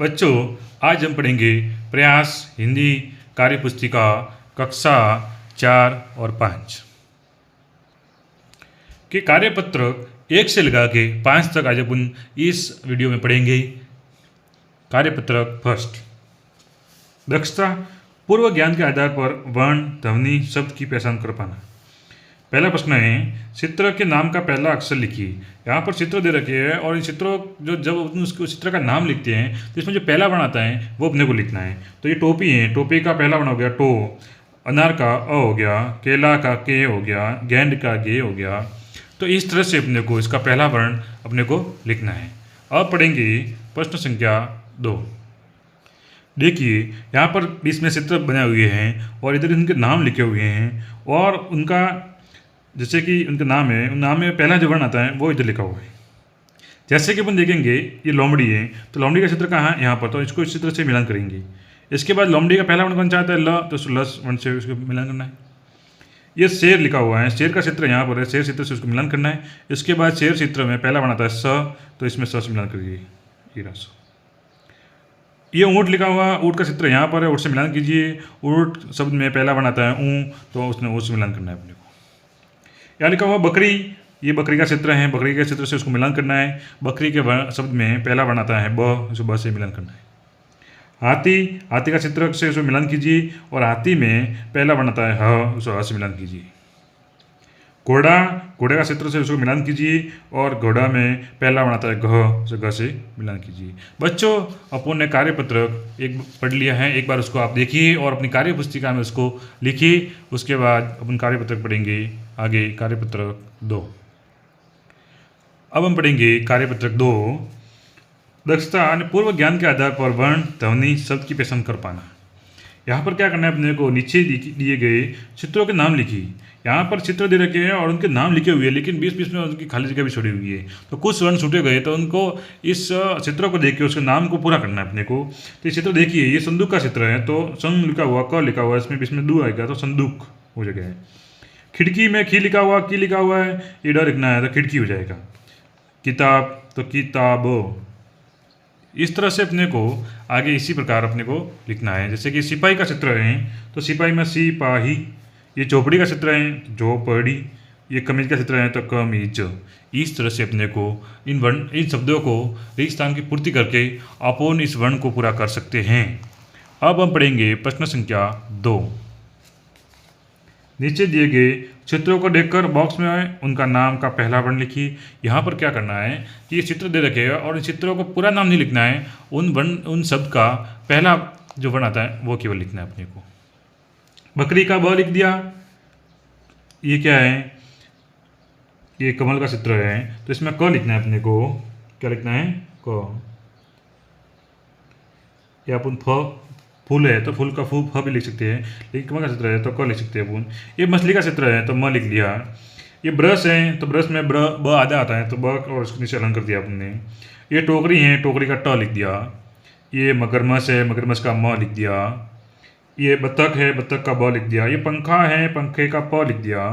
बच्चों, आज हम पढ़ेंगे प्रयास हिंदी कार्य पुस्तिका कक्षा 4 और 5 के कार्यपत्र 1 से लगा के 5 तक आज अपन इस वीडियो में पढ़ेंगे। कार्यपत्र फर्स्ट, दक्षता पूर्व ज्ञान के आधार पर वर्ण ध्वनि शब्द की पहचान कर पाना। पहला प्रश्न है, चित्र के नाम का पहला अक्षर लिखिए। यहाँ पर चित्र दे रखे हैं और इन चित्रों जो जब उसको चित्र का नाम लिखते हैं तो इसमें जो पहला वर्ण आता है वो अपने को लिखना है। तो ये टोपी है, टोपी का पहला वर्ण हो गया टो, अनार का अ हो गया, केला का के हो गया, गेंद का गे हो गया। तो इस तरह से अपने को इसका पहला वर्ण अपने को लिखना है। अब पढ़ेंगे प्रश्न संख्या 2। देखिए यहाँ पर बीच में चित्र बने हुए हैं और इधर इनके नाम लिखे हुए हैं और उनका जैसे कि उनका नाम है, उन नाम में पहला जो वर्ण आता है वो इधर लिखा हुआ है। जैसे कि अपन देखेंगे ये लोमड़ी है, तो लोमड़ी का चित्र कहाँ है यहाँ पर, तो इसको इस चित्र से मिलान करेंगे। इसके बाद लोमड़ी का पहला वर्ण कौन सा आता है ल, तो लस वर्ण से उसको मिलान करना है। ये शेर लिखा हुआ है, शेर का चित्र यहाँ पर है, शेर चित्र से उसको मिलान करना है। इसके बाद शेर चित्र में पहला वर्ण आता है स, तो इसमें स से मिलान करिए, ये रस। ये ऊँट लिखा हुआ, ऊँट का चित्र यहाँ पर है, ऊँट से मिलान कीजिए। ऊँट शब्द में पहला वर्ण आता है ऊ, तो उसने ऊ से मिलान करना है अपने को। यहाँ लिखा हुआ बकरी, ये बकरी का चित्र है, बकरी के चित्र से उसको मिलान करना है। बकरी के शब्द में पहला वर्ण आता है ब, उसको ब से मिलान करना है। हाथी, हाथी का चित्र से उसको मिलान कीजिए और हाथी में पहला वर्ण आता है ह, उसको ह से मिलान कीजिए। घोड़ा, घोड़े का चित्र से उसको मिलान कीजिए और घोड़ा में पहला वर्ण आता है घ, उसे घ से मिलान कीजिए। बच्चों, अपन ने कार्यपत्र एक पढ़ लिया है, एक बार उसको आप देखिए और अपनी कार्य पुस्तिका में उसको लिखिए। उसके बाद अपन कार्यपत्र पढ़ेंगे आगे, कार्यपत्र 2। अब हम पढ़ेंगे कार्यपत्र 2, दक्षता यानी पूर्व ज्ञान के आधार पर वर्ण ध्वनि शब्द की पहचान कर पाना। यहाँ पर क्या करना है अपने को, नीचे दिए गए चित्रों के नाम लिखिए। यहाँ पर चित्र दे रखे हैं और उनके नाम लिखे हुए हैं, लेकिन बीच बीच में उनकी खाली जगह भी छोड़ी हुई है। तो कुछ वर्ण छूटे गए, तो उनको इस चित्रों को देख के उसके नाम को पूरा करना है अपने को। तो ये चित्र देखिए, ये संदूक का चित्र है, तो संग लिखा हुआ, क लिखा हुआ है, इसमें बीच में दू आएगा तो संदूक हो जाएगा। खिड़की में खी लिखा हुआ, की लिखा हुआ है, ये डर लिखना है तो खिड़की हो जाएगा। किताब तो किताब। इस तरह से अपने को आगे इसी प्रकार अपने को लिखना है। जैसे कि सिपाही का चित्र है, तो सिपाही में सिपाही। ये चौपड़ी का चित्र है, झोपड़ी। ये कमीज का चित्र है, तो कमीज। इस तरह से अपने को इन शब्दों को रिक्त स्थान की पूर्ति करके अपन इस वर्ण को पूरा कर सकते हैं। अब हम पढ़ेंगे प्रश्न संख्या 2। नीचे दिए गए चित्रों को देखकर बॉक्स में उनका नाम का पहला वर्ण लिखिए। यहाँ पर क्या करना है कि ये चित्र दे रखे हैं और इन चित्रों को पूरा नाम नहीं लिखना है, उन शब्द का पहला जो वर्ण आता है वो केवल लिखना है अपने को। बकरी का ब लिख दिया। ये क्या है, ये कमल का चित्र है, तो इसमें क लिखना है अपने को। क्या लिखना है, क। या अपन फूल है तो फूल का फ भी लिख सकते हैं, लेकिन कमल का चित्र है तो क लिख सकते हैं अपन। ये मछली का चित्र है तो म लिख लिया। ये ब्रश है तो ब्रश में ब आधा आता है, तो ब और उसके नीचे अलग कर दिया अपन ने। ये टोकरी है, टोकरी का ट लिख दिया। ये मगरमच्छ है, मगरमच्छ का म लिख दिया। ये बत्तख है, बत्तख का ब लिख दिया। ये पंखा है, पंखे का प लिख दिया।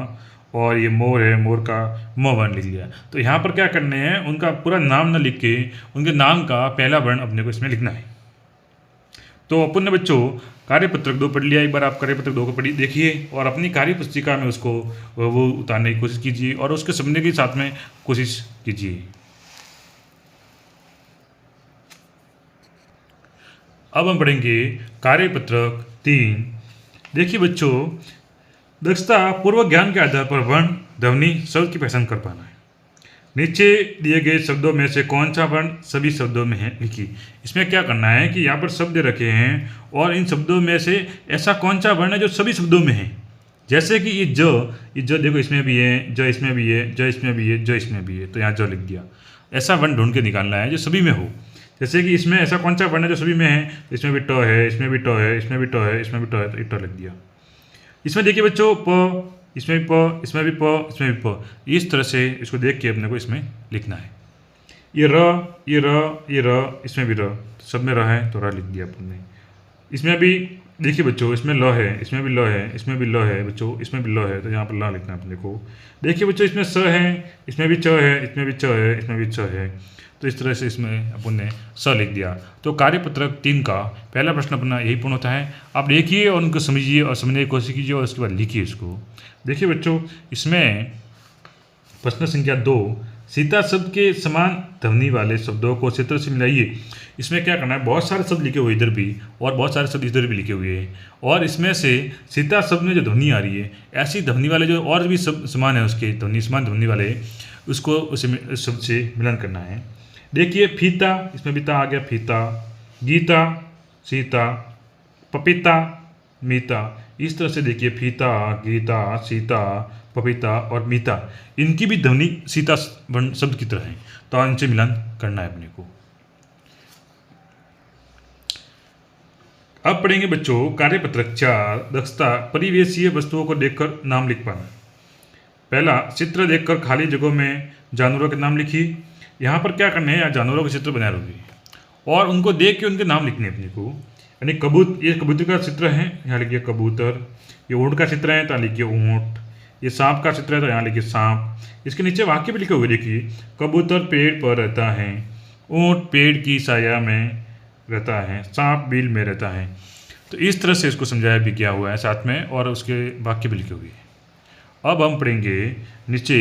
और ये मोर है, मोर का म वर्ण लिख दिया। तो यहाँ पर क्या करने हैं, उनका पूरा नाम न लिख के उनके नाम का पहला वर्ण अपने को इसमें लिखना है। तो अपन ने बच्चों कार्यपत्र 2 पढ़ लिया। एक बार आप कार्यपत्र 2 को पढ़िए, देखिए और अपनी कार्य पुस्तिका में उसको वो उतारने की कोशिश कीजिए और उसके समझने के साथ में कोशिश कीजिए। अब हम पढ़ेंगे कार्यपत्र 3। देखिए बच्चों, दक्षता पूर्व ज्ञान के आधार पर वर्ण ध्वनि शब्द की पहचान कर पाना है। नीचे दिए गए शब्दों में से कौन सा वर्ण सभी शब्दों में है लिखिए। इसमें क्या करना है कि यहाँ पर शब्द रखे हैं और इन शब्दों में से ऐसा कौन सा वर्ण है जो सभी शब्दों में है। जैसे कि ये ज देखो, इसमें भी है, ज इसमें भी है, ज इसमें भी है, ज इसमें भी है, तो यहाँ ज लिख दिया। ऐसा वर्ण ढूंढ के निकालना है जो सभी में हो। जैसे कि इसमें ऐसा कौन सा वर्ण है जो सभी में है, इसमें भी ट है, इसमें भी ट है, इसमें भी ट है, इसमें भी ट है, तो ट लिख दिया। इसमें देखिए बच्चों प, इसमें भी प, इसमें भी प, इसमें भी प। इस तरह से इसको देख के अपने को इसमें लिखना है। ये र, ये र, ये र, इसमें भी र, सब में र है तो र लिख दिया अपन ने। इसमें भी देखिए बच्चों, इसमें ल है, इसमें भी ल है, इसमें भी ल है बच्चों, इसमें भी ल है, तो यहाँ पर ल लिखना है अपने को। देखिए बच्चों, इसमें स है, इसमें भी च है, इसमें भी च है, इसमें भी च है। तो इस तरह से इसमें अपन ने स लिख दिया। तो कार्यपत्रक 3 का पहला प्रश्न अपना यही पूर्ण होता है। आप देखिए और उनको समझिए और समझने की कोशिश कीजिए और उसके बाद लिखिए इसको। देखिए बच्चों, इसमें प्रश्न संख्या 2, सीता शब्द के समान ध्वनि वाले शब्दों को क्षेत्र से मिलाइए। इसमें क्या करना है, बहुत सारे शब्द लिखे हुए इधर भी और बहुत सारे शब्द इधर भी लिखे हुए हैं, और इसमें से सीता शब्द में जो ध्वनि आ रही है, ऐसी ध्वनि वाले जो और भी शब्द समान है उसके ध्वनि समान ध्वनि वाले, उसको उस शब्द से मिलन करना है। देखिए फीता, इसमें बीता आ गया फीता, गीता, सीता, पपीता, मीता। इस तरह से देखिए फीता, गीता, सीता, पपीता और मीता, इनकी भी ध्वनि सीता वर्ण शब्द की तरह है, तो इनसे मिलान करना है अपने को। अब पढ़ेंगे बच्चों कार्यपत्रक 4, दक्षता परिवेशीय वस्तुओं को देखकर नाम लिख पाना। पहला, चित्र देखकर खाली जगहों में जानवरों के नाम लिखिए। यहाँ पर क्या करना है, या जानवरों के चित्र बनाए रहोगे और उनको देख के उनके नाम लिखने अपने को। यानी ये कबूतर का चित्र है, यहाँ लिखिए कबूतर। ये ऊँट का चित्र है तो यहाँ लिखिए ऊँट। ये सांप का चित्र है तो यहाँ लिखिए सांप। इसके नीचे वाक्य भी लिखे हुए देखिए, कबूतर पेड़ पर रहता है, ऊँट पेड़ की छाया में रहता है, सांप बिल में रहता है। तो इस तरह से इसको समझाया भी किया हुआ है साथ में, और उसके वाक्य भी लिखे हुए हैं। अब हम पढ़ेंगे नीचे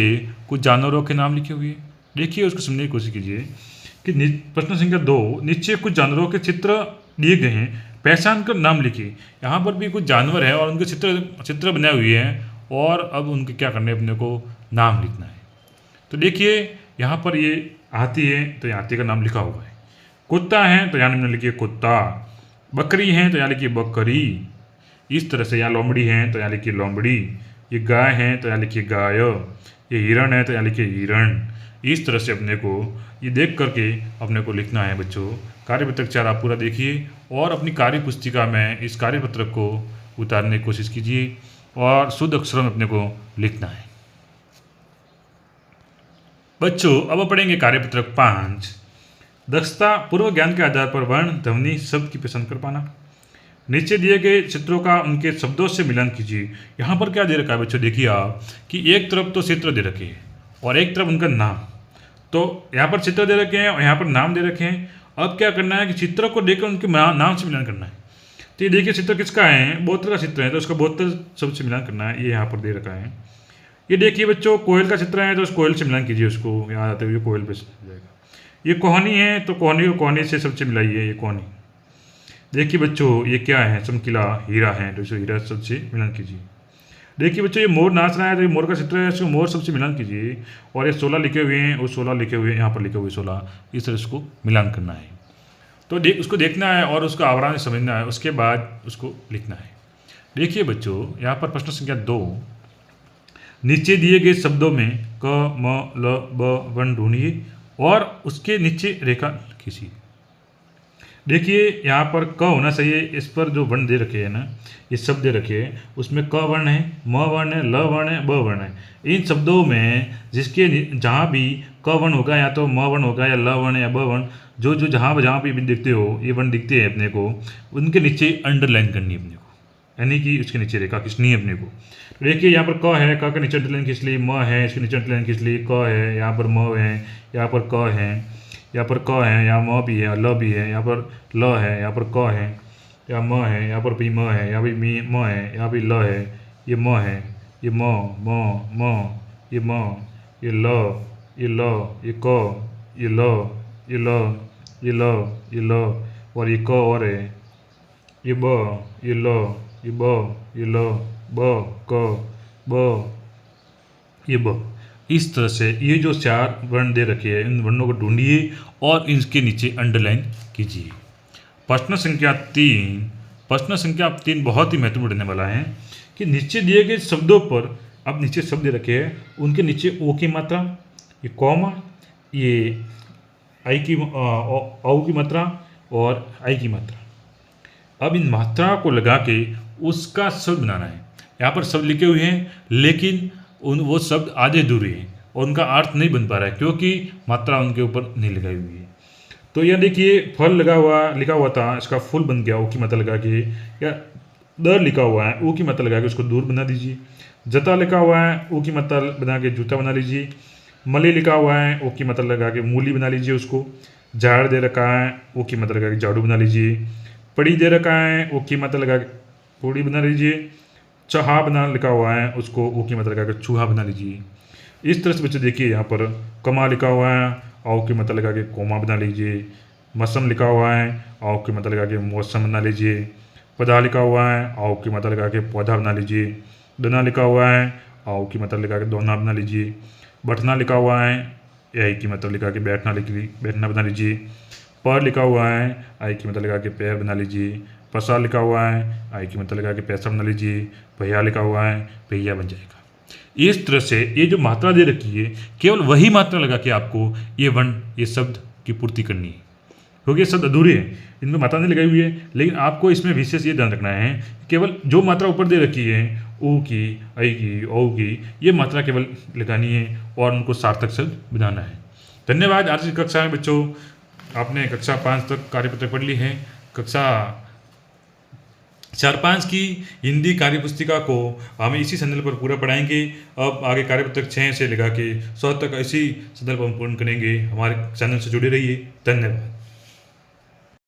कुछ जानवरों के नाम लिखे हुए। देखिए उसको समझने की कोशिश कीजिए कि प्रश्न संख्या 2, नीचे कुछ जानवरों के चित्र दिए गए हैं, पहचान कर नाम लिखिए। यहाँ पर भी कुछ जानवर है और उनके चित्र बनाए हुए हैं, और अब उनके क्या करने अपने को नाम लिखना है। तो देखिए यहाँ पर ये हाथी है तो हाथी का नाम लिखा हुआ है, कुत्ता है तो यहाँ लिखिए कुत्ता, बकरी है तो यहाँ लिखिए बकरी। इस तरह से यहाँ लोमड़ी है तो यहाँ लिखिए लोमड़ी, ये गाय है तो यहाँ लिखिए गाय, ये हिरण है तो यहाँ लिखिए हिरण। इस तरह से अपने को ये देख करके अपने को लिखना है बच्चों। कार्यपत्रक 4 आप पूरा देखिए और अपनी कार्य पुस्तिका में इस कार्यपत्रक को उतारने की कोशिश कीजिए और शुद्ध अक्षरों में अपने को लिखना है। बच्चों अब पढ़ेंगे कार्यपत्रक 5, दक्षता पूर्व ज्ञान के आधार पर वर्ण ध्वनि शब्द की पसंद कर पाना। नीचे दिए गए चित्रों का उनके शब्दों से मिलान कीजिए। यहाँ पर क्या दे रखा है बच्चों, देखिए आप कि एक तरफ तो चित्र दे रखे हैं और एक तरफ उनका नाम। तो यहाँ पर चित्र दे रखे हैं और यहाँ पर नाम दे रखे हैं। अब क्या करना है कि चित्र को देखकर उनके नाम से मिलान करना है। तो ये देखिए चित्र किसका है, बोतल का चित्र है तो उसका बोतल शब्द से मिलान करना है, ये यहाँ पर दे रखा है। ये देखिए बच्चों कोयल का चित्र है तो उस कोयल से मिलान कीजिए, उसको यहाँ आते हुए कोयल पे जाएगा। ये कोहनी है तो कोहनी को कोहनी से सबसे मिलाइए, ये कोहनी। देखिए बच्चों ये क्या है, चमकीला हीरा है तो इसे हीरा शब्द से मिलान कीजिए। देखिए बच्चों ये मोर नाच रहा है तो ये मोर का चित्र है, इसको मोर शब्द से मिलान कीजिए। और ये 16 लिखे हुए हैं और 16 लिखे हुए हैं, यहाँ पर लिखे हुए 16, इस तरह इसको मिलान करना है। तो उसको देखना है और उसका आवरण समझना है, उसके बाद उसको लिखना है। देखिए बच्चों यहाँ पर प्रश्न संख्या 2, नीचे दिए गए शब्दों में क म ल ब वर्ण ढूंढिए और उसके नीचे रेखा खींचिए। देखिए यहाँ पर क होना चाहिए, इस पर जो वर्ण दे रखे हैं ना, ये शब्द दे रखे हैं, उसमें क वर्ण है, म वर्ण है, ल वर्ण है, ब वर्ण है। इन शब्दों में जिसके जहाँ भी क वर्ण होगा या तो म वर्ण होगा या ल वर्ण या ब वर्ण, जो जहाँ भी दिखते हो ये वर्ण दिखते हैं अपने को, उनके नीचे अंडरलाइन करनी है अपने को, यानी कि उसके नीचे रेखा खींचनी है अपने को। तो देखिए यहाँ पर क है, क के नीचे अंडरलाइन खींच ली, म है इसके नीचे अंडरलाइन खींच ली, क है यहाँ पर म है, यहाँ पर क है, यहाँ पर क है, यहाँ म भी है, ल भी है, यहाँ पर ल है, यहाँ पर क है, यहाँ म है, यहाँ पर भी म है, यहाँ भी म है, यहाँ भी ल है, ये म है, ये म ये म, ये ल, ये ल, ये क, ये ल, ये ल, ये ल, ये ल, और ये क और है, ये ब, ये ल, ये ब, ये ल, ब, क, ब, ये ब। इस तरह से ये जो 4 वर्ण दे रखे हैं इन वर्णों को ढूंढिए और इनके नीचे अंडरलाइन कीजिए। प्रश्न संख्या 3 बहुत ही महत्वपूर्ण रहने वाला है कि नीचे दिए गए शब्दों पर, अब नीचे शब्द दे रखे हैं उनके नीचे ओ की मात्रा, ये कॉमा, ये आई की औ की मात्रा और आई की मात्रा। अब इन मात्रा को लगा के उसका शब्द बनाना है। यहाँ पर शब्द लिखे हुए हैं लेकिन वो शब्द आधे अधूरे हैं और उनका अर्थ नहीं बन पा रहा है क्योंकि मात्रा उनके ऊपर नहीं लगाई हुई है। तो यह देखिए फल लिखा हुआ था, इसका फूल बन गया ओ की मात्रा लगा के, या दर लिखा हुआ है ओ की मात्रा लगा के उसको दूर बना दीजिए। जता लिखा हुआ है ओ की मात्रा बना के जूता बना लीजिए। मली लिखा हुआ है, ओ की मतलब लगा के मूली बना लीजिए उसको। झाड़ दे रखा है, ओ की मतलब लगा के झाड़ू बना लीजिए। पड़ी दे रखा है, ओ की मतलब लगा के पूड़ी बना लीजिए। चहा बना लिखा हुआ है, उसको ओ की मतलब लगा के चूहा बना लीजिए। इस तरह से बच्चों देखिए यहाँ पर कमा लिखा हुआ है, आओ की मतलब लगा के कोमा बना लीजिए। मौसम लिखा हुआ है, आओ की मतलब लगा के मौसम बना लीजिए। पौधा लिखा हुआ है, आओ की मतलब लगा के पौधा बना लीजिए। दोना लिखा हुआ है, आओ की मतलब लगा के दोना बना लीजिए। बैठना लिखा हुआ है, आई की मतलब लगा के बैठना बना लीजिए। पर लिखा हुआ है, आई की मतलब लगा के पैर बना लीजिए। पसा लिखा हुआ है, आई की मतलब लगा के पैसा बना लीजिए। पहिया लिखा हुआ है, पहिया बन जाएगा। इस तरह से ये जो मात्रा दे रखी है, केवल वही मात्रा लगा के आपको ये वर्ण, ये शब्द की पूर्ति करनी है, क्योंकि ये शब्द अधूरे हैं, इनमें मात्रा नहीं लगाई हुई है। लेकिन आपको इसमें विशेष ये ध्यान रखना है, केवल जो मात्रा ऊपर दे रखी है, ऊ की, ऐ की, औ की, ये मात्रा केवल लगानी है और उनको सार्थक शब्द बनाना है। धन्यवाद। आज की कक्षा में बच्चों आपने कक्षा 5 तक कार्यपत्र पढ़ ली है। कक्षा 4-5 की हिंदी कार्यपुस्तिका को हम इसी संदर्भ पर पूरा पढ़ाएंगे। अब आगे कार्यपत्र 6 से लेकर के 100 तक इसी संदर्भ हम पूर्ण करेंगे। हमारे चैनल से जुड़े रहिए। धन्यवाद।